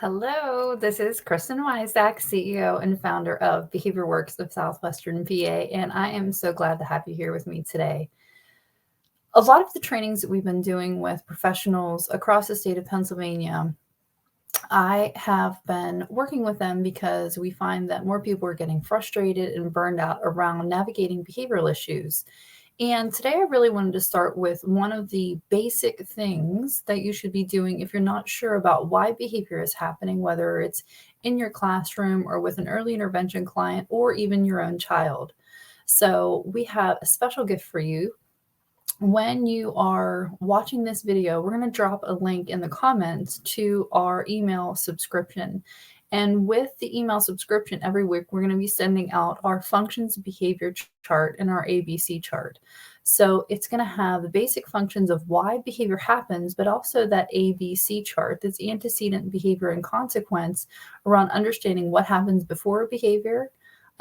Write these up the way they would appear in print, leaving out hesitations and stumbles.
Hello, this is Kristen Wysack, CEO and founder of BehaviorWorx of Southwestern PA, and I am so glad to have you here with me today. A lot of the trainings that we've been doing with professionals across the state of Pennsylvania, I have been working with them because we find that more people are getting frustrated and burned out around navigating behavioral issues. And today I really wanted to start with one of the basic things that you should be doing if you're not sure about why behavior is happening, whether it's in your classroom or with an early intervention client or even your own child. So we have a special gift for you. When you are watching this video, we're going to drop a link in the comments to our email subscription. And with the email subscription, every week, we're going to be sending out our functions behavior chart and our ABC chart. So it's going to have the basic functions of why behavior happens, but also that ABC chart, that's antecedent, behavior, and consequence, around understanding what happens before a behavior,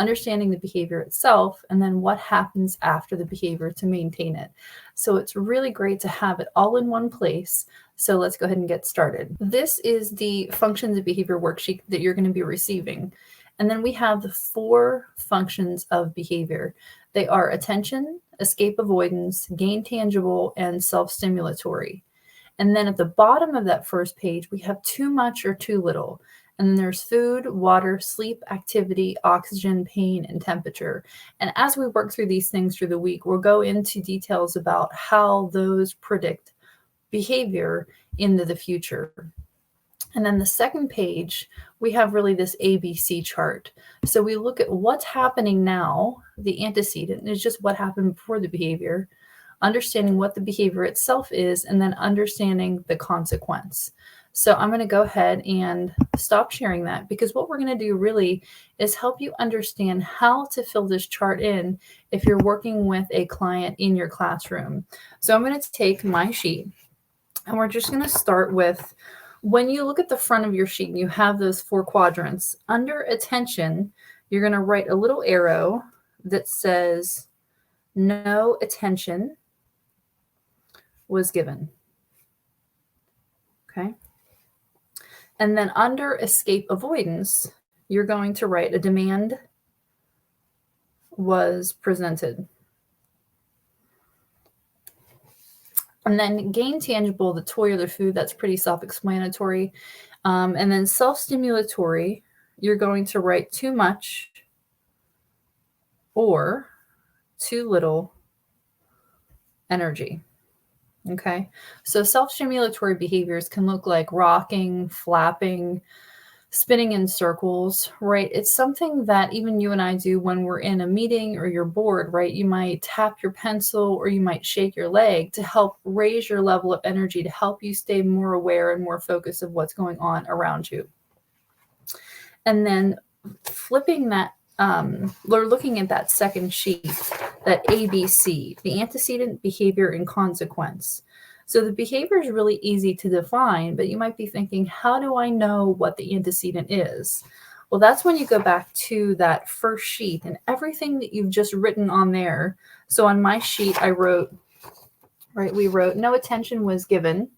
understanding the behavior itself, and then what happens after the behavior to maintain it. So it's really great to have it all in one place. So let's go ahead and get started. This is the functions of behavior worksheet that you're going to be receiving. And then we have the 4 functions of behavior. They are attention, escape avoidance, gain tangible, and self-stimulatory. And then at the bottom of that first page, we have too much or too little. And then there's food, water, sleep, activity, oxygen, pain, and temperature. And as we work through these things through the week, we'll go into details about how those predict behavior into the future. And then the second page, we have really this ABC chart. So we look at what's happening now. The antecedent is just what happened before the behavior, understanding what the behavior itself is, and then understanding the consequence. So I'm going to go ahead and stop sharing that, because what we're going to do really is help you understand how to fill this chart in if you're working with a client in your classroom. So I'm going to take my sheet, and we're just going to start with, when you look at the front of your sheet and you have those 4 quadrants, under attention, you're going to write a little arrow that says no attention was given. Okay. And then under escape avoidance, you're going to write a demand was presented. And then gain tangible, the toy or the food, that's pretty self-explanatory. And then self-stimulatory, you're going to write too much or too little energy. Okay, so self-stimulatory behaviors can look like rocking, flapping, spinning in circles, right? It's something that even you and I do when we're in a meeting or you're bored, right? You might tap your pencil or you might shake your leg to help raise your level of energy, to help you stay more aware and more focused of what's going on around you. And then flipping that, we're looking at that second sheet, that ABC, the antecedent, behavior, and consequence. So the behavior is really easy to define, but you might be thinking, how do I know what the antecedent is? Well, that's when you go back to that first sheet and everything that you've just written on there. So on my sheet, I wrote, right, we wrote no attention was given.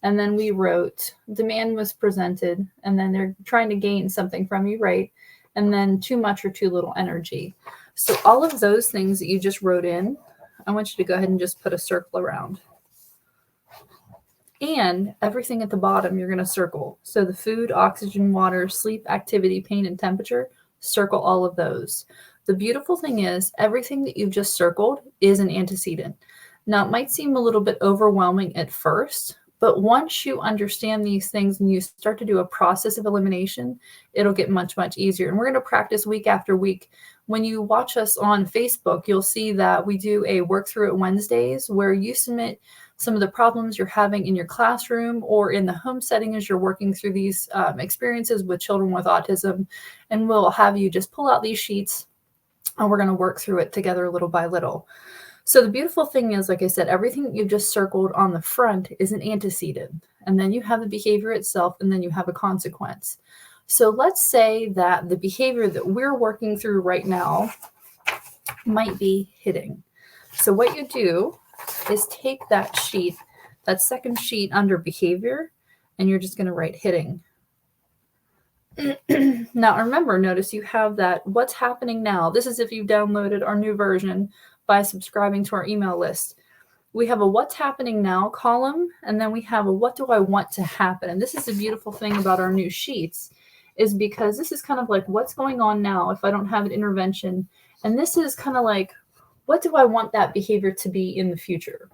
And then we wrote demand was presented. And then they're trying to gain something from you, right? And then too much or too little energy. So all of those things that you just wrote in, I want you to go ahead and just put a circle around. And everything at the bottom, you're going to circle. So the food, oxygen, water, sleep, activity, pain, and temperature, circle all of those. The beautiful thing is everything that you've just circled is an antecedent. Now, it might seem a little bit overwhelming at first, but once you understand these things and you start to do a process of elimination, it'll get much, much easier. And we're going to practice week after week. When you watch us on Facebook, you'll see that we do a work through it Wednesdays where you submit some of the problems you're having in your classroom or in the home setting as you're working through these experiences with children with autism. And we'll have you just pull out these sheets and we're going to work through it together little by little. So the beautiful thing is, like I said, everything that you've just circled on the front is an antecedent. And then you have the behavior itself, and then you have a consequence. So let's say that the behavior that we're working through right now might be hitting. So what you do is take that sheet, that second sheet under behavior, and you're just going to write hitting. Now, remember, notice you have that what's happening now. This is if you've downloaded our new version by subscribing to our email list. We have a what's happening now column, and then we have a what do I want to happen. And this is the beautiful thing about our new sheets, is because this is kind of like what's going on now if I don't have an intervention. And this is kind of like, what do I want that behavior to be in the future?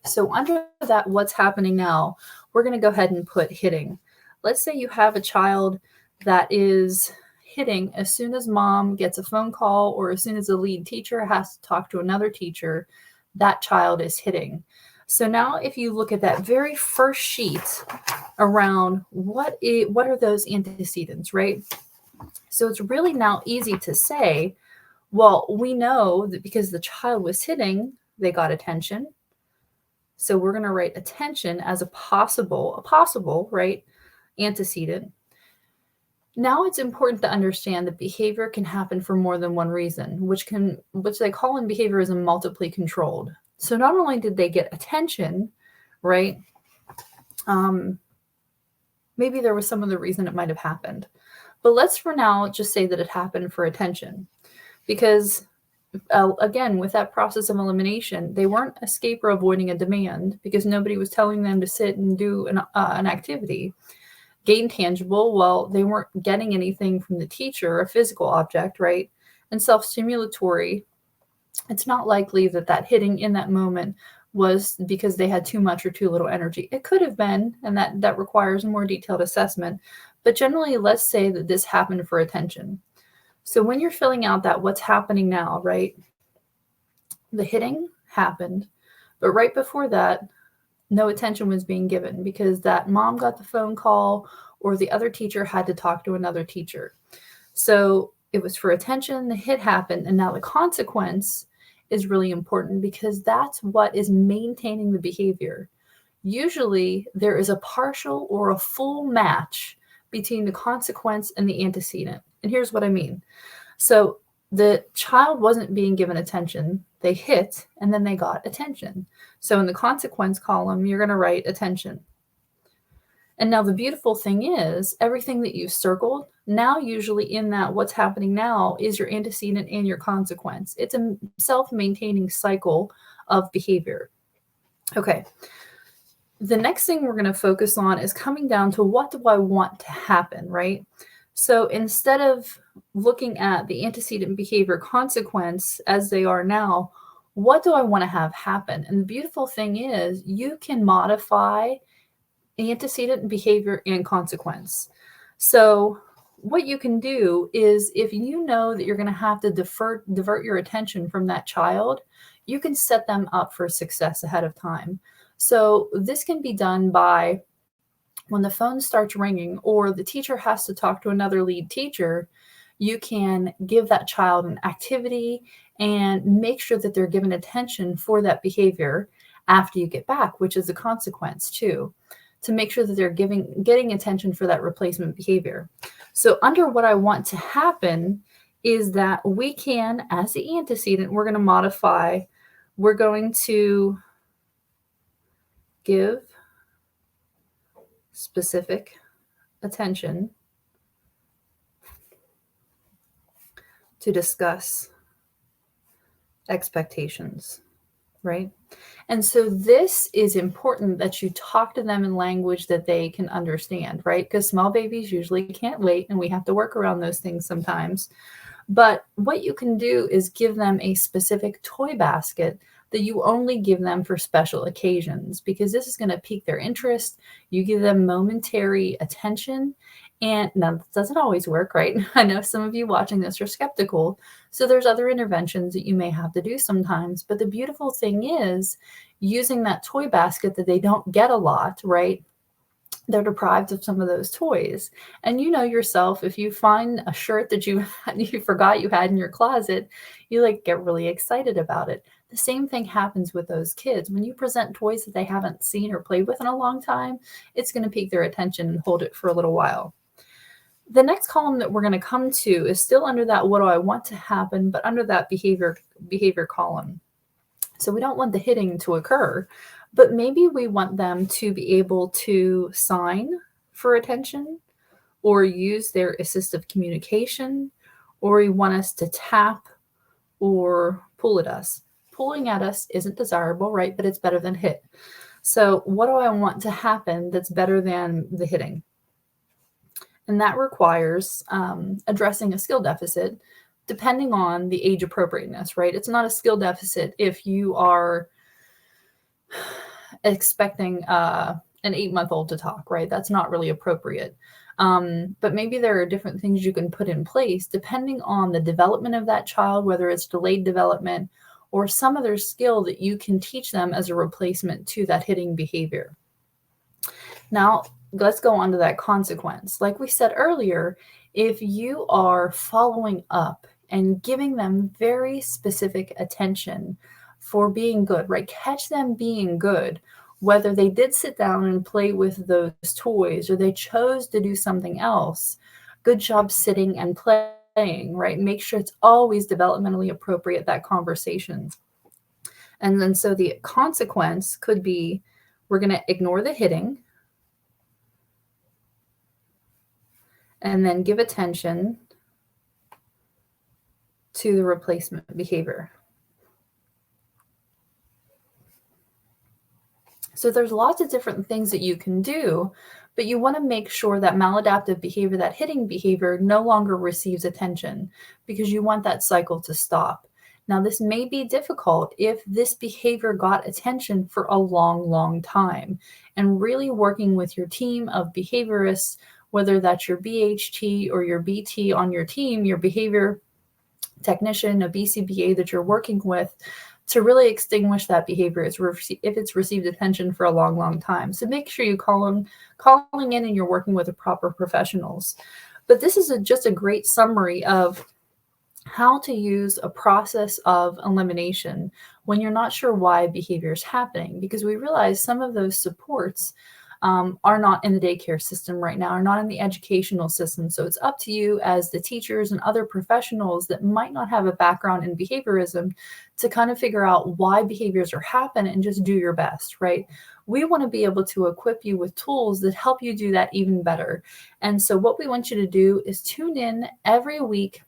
So under that what's happening now, we're going to go ahead and put hitting. Let's say you have a child that is hitting as soon as mom gets a phone call or as soon as the lead teacher has to talk to another teacher, that child is hitting. So now if you look at that very first sheet around what are those antecedents, right? So it's really now easy to say, well, we know that because the child was hitting, they got attention. So we're going to write attention as a possible, right, antecedent. Now it's important to understand that behavior can happen for more than one reason, which they call in behaviorism multiply controlled. So not only did they get attention, right? Maybe there was some other reason it might have happened. But let's for now just say that it happened for attention. Because again, with that process of elimination, they weren't escape or avoiding a demand because nobody was telling them to sit and do an activity. Gain tangible, well, they weren't getting anything from the teacher, a physical object, right? And self-stimulatory, it's not likely that hitting in that moment was because they had too much or too little energy. It could have been, and that requires a more detailed assessment. But generally, let's say that this happened for attention. So when you're filling out that what's happening now, right? The hitting happened, but right before that, no attention was being given because that mom got the phone call or the other teacher had to talk to another teacher. So it was for attention, the hit happened, and now the consequence is really important because that's what is maintaining the behavior. Usually there is a partial or a full match between the consequence and the antecedent. And here's what I mean. So the child wasn't being given attention. They hit, and then they got attention. So in the consequence column, you're going to write attention. And now the beautiful thing is everything that you've circled, now usually in that what's happening now is your antecedent and your consequence. It's a self-maintaining cycle of behavior. Okay. The next thing we're going to focus on is coming down to what do I want to happen, right? So instead of looking at the antecedent behavior consequence as they are now, what do I want to have happen? And the beautiful thing is you can modify antecedent behavior and consequence. So what you can do is if you know that you're going to have to divert your attention from that child, you can set them up for success ahead of time. So this can be done by when the phone starts ringing or the teacher has to talk to another lead teacher, you can give that child an activity and make sure that they're given attention for that behavior after you get back, which is a consequence too, to make sure that they're getting attention for that replacement behavior. So under what I want to happen is that we can, as the antecedent, we're going to modify, we're going to give specific attention to discuss expectations, right? And so this is important that you talk to them in language that they can understand, right? Because small babies usually can't wait and we have to work around those things sometimes. But what you can do is give them a specific toy basket that you only give them for special occasions, because this is going to pique their interest. You give them momentary attention. And now that doesn't always work, right? I know some of you watching this are skeptical. So there's other interventions that you may have to do sometimes. But the beautiful thing is using that toy basket that they don't get a lot, right? They're deprived of some of those toys. And you know yourself, if you find a shirt that you forgot you had in your closet, you like get really excited about it. The same thing happens with those kids. When you present toys that they haven't seen or played with in a long time, it's going to pique their attention and hold it for a little while. The next column that we're going to come to is still under that what do I want to happen, but under that behavior column. So we don't want the hitting to occur, but maybe we want them to be able to sign for attention, or use their assistive communication, or you want us to tap or pull at us. Pulling at us isn't desirable, right? But it's better than hit. So what do I want to happen that's better than the hitting? And that requires addressing a skill deficit depending on the age appropriateness, right? It's not a skill deficit if you are expecting an 8-month-old to talk, right? That's not really appropriate. But maybe there are different things you can put in place depending on the development of that child, whether it's delayed development or some other skill that you can teach them as a replacement to that hitting behavior. Now, let's go on to that consequence. Like we said earlier, if you are following up and giving them very specific attention for being good, right? Catch them being good, whether they did sit down and play with those toys or they chose to do something else. Good job sitting and playing, right? Make sure it's always developmentally appropriate, that conversation. And then so the consequence could be we're going to ignore the hitting and then give attention to the replacement behavior. So there's lots of different things that you can do, but you want to make sure that maladaptive behavior, that hitting behavior, no longer receives attention because you want that cycle to stop. Now, this may be difficult if this behavior got attention for a long, long time, and really working with your team of behaviorists, whether that's your BHT or your BT on your team, your behavior technician, a BCBA that you're working with, to really extinguish that behavior if it's received attention for a long, long time. So make sure you calling in and you're working with the proper professionals. But this is just a great summary of how to use a process of elimination when you're not sure why behavior is happening, because we realize some of those supports are not in the daycare system right now, are not in the educational system. So it's up to you as the teachers and other professionals that might not have a background in behaviorism to kind of figure out why behaviors are happening and just do your best, right? We want to be able to equip you with tools that help you do that even better. And so what we want you to do is tune in every week.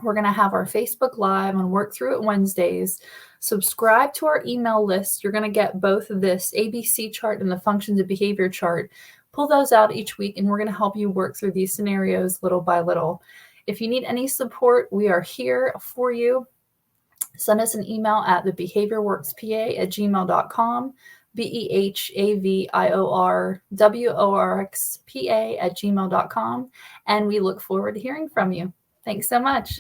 We're going to have our Facebook Live on Work Through It Wednesdays. Subscribe to our email list. You're going to get both this ABC chart and the functions of behavior chart. Pull those out each week, and we're going to help you work through these scenarios little by little. If you need any support, we are here for you. Send us an email at thebehaviorworxpa@gmail.com, BEHAVIORWORXPA@gmail.com, and we look forward to hearing from you. Thanks so much.